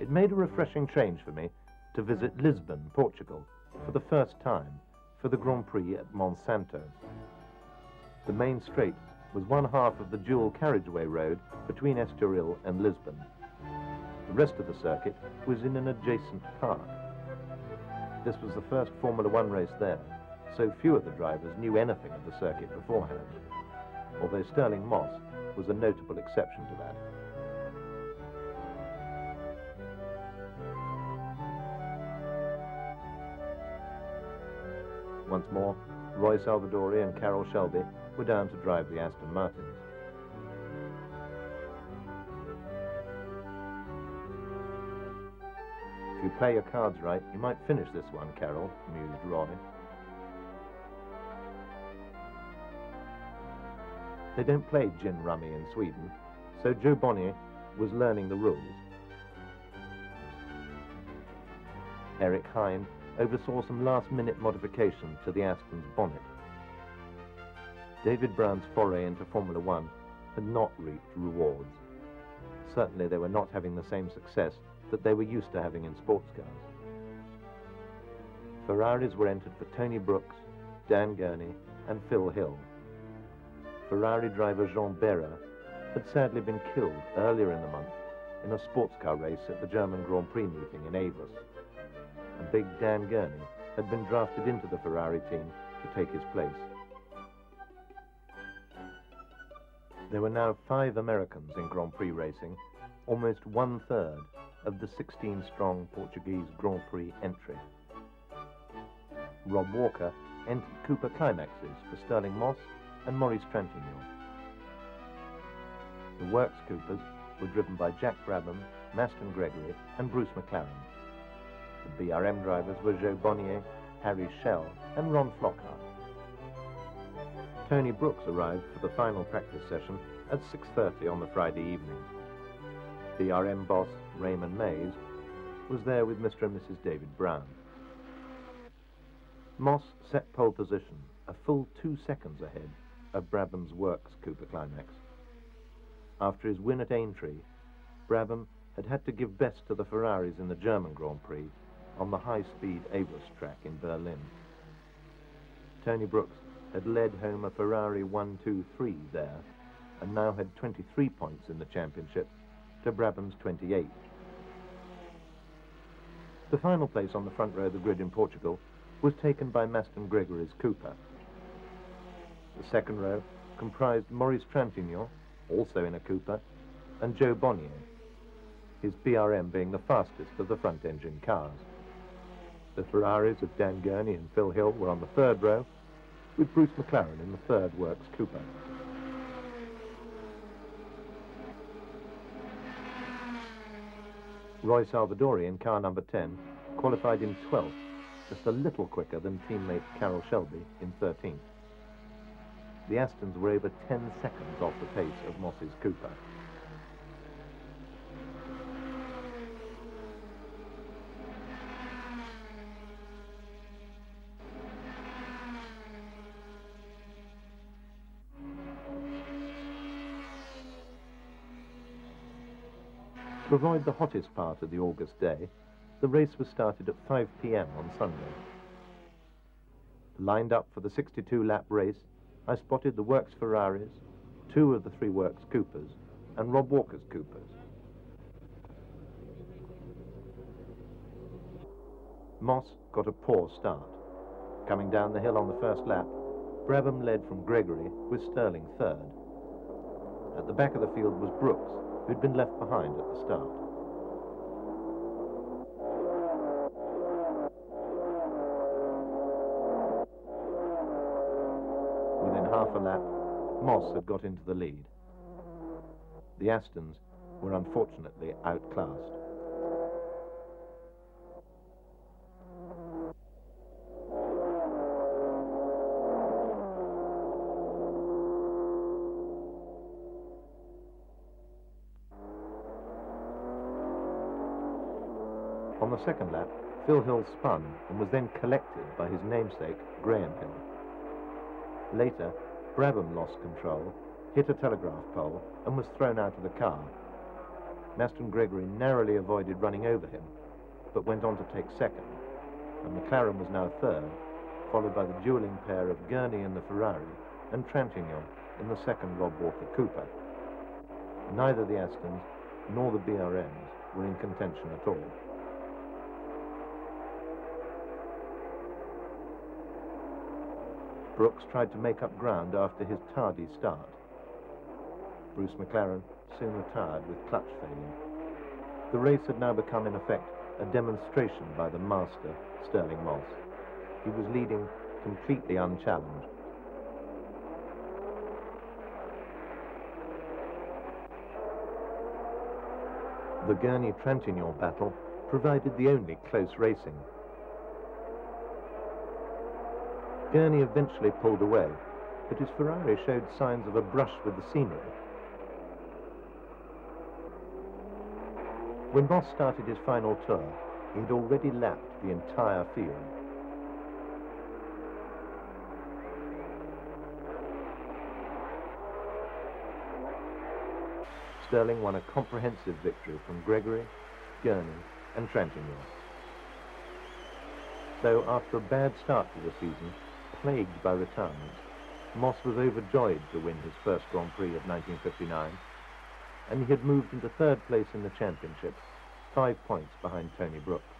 It made a refreshing change for me to visit Lisbon, Portugal, for the first time for the Grand Prix at Monsanto. The main straight was one half of the dual carriageway road between Estoril and Lisbon. The rest of the circuit was in an adjacent park. This was the first Formula One race there, so few of the drivers knew anything of the circuit beforehand, although Stirling Moss was a notable exception to that. Once more, Roy Salvadori and Carroll Shelby were down to drive the Aston Martins. If you play your cards right, you might finish this one, Carroll, mused Roy. They don't play gin rummy in Sweden, so Joe Bonnier was learning the rules. Eric Hine oversaw some last-minute modifications to the Aston's bonnet. David Brown's foray into Formula One had not reaped rewards. Certainly they were not having the same success that they were used to having in sports cars. Ferraris were entered for Tony Brooks, Dan Gurney and Phil Hill. Ferrari driver Jean Behra had sadly been killed earlier in the month in a sports car race at the German Grand Prix meeting in Avus. And big Dan Gurney had been drafted into the Ferrari team to take his place. There were now 5 Americans in Grand Prix racing, almost 1/3 of the 16-strong Portuguese Grand Prix entry. Rob Walker entered Cooper Climaxes for Stirling Moss and Maurice Trintignant. The Works Coopers were driven by Jack Brabham, Maston Gregory and Bruce McLaren. The BRM drivers were Joe Bonnier, Harry Schell and Ron Flockhart. Tony Brooks arrived for the final practice session at 6:30 on the Friday evening. BRM boss Raymond Mays was there with Mr. and Mrs. David Brown. Moss set pole position a full 2 seconds ahead of Brabham's Works Cooper Climax. After his win at Aintree, Brabham had to give best to the Ferraris in the German Grand Prix on the high-speed Avus track in Berlin. Tony Brooks had led home a Ferrari 1-2-3 there and now had 23 points in the championship to Brabham's 28. The final place on the front row of the grid in Portugal was taken by Maston Gregory's Cooper. The second row comprised Maurice Trintignant, also in a Cooper, and Joe Bonnier, his BRM being the fastest of the front-engine cars. The Ferraris of Dan Gurney and Phil Hill were on the third row, with Bruce McLaren in the third Works Cooper. Roy Salvadori in car number 10 qualified in 12th, just a little quicker than teammate Carroll Shelby in 13th. The Astons were over 10 seconds off the pace of Moss's Cooper. To avoid the hottest part of the August day, the race was started at 5 p.m. on Sunday. Lined up for the 62-lap race, I spotted the Works Ferraris, 2 of the 3 Works Coopers, and Rob Walker's Coopers. Moss got a poor start. Coming down the hill on the first lap, Brabham led from Gregory with Stirling third. At the back of the field was Brooks, who'd been left behind at the start. Within half a lap, Moss had got into the lead. The Astons were unfortunately outclassed. On the second lap, Phil Hill spun and was then collected by his namesake, Graham Hill. Later, Brabham lost control, hit a telegraph pole and was thrown out of the car. Maston Gregory narrowly avoided running over him, but went on to take second, and McLaren was now third, followed by the dueling pair of Gurney in the Ferrari and Trintignant in the second Rob Walker Cooper. Neither the Astons nor the BRMs were in contention at all. Brooks tried to make up ground after his tardy start. Bruce McLaren soon retired with clutch failure. The race had now become, in effect, a demonstration by the master, Stirling Moss. He was leading completely unchallenged. The Gurney-Trintignant battle provided the only close racing. Gurney eventually pulled away, but his Ferrari showed signs of a brush with the scenery. When Moss started his final tour, he had already lapped the entire field. Stirling won a comprehensive victory from Gregory, Gurney and Trintignant. Though after a bad start to the season, plagued by retirements, Moss was overjoyed to win his first Grand Prix of 1959, and he had moved into third place in the championship, 5 points behind Tony Brooks.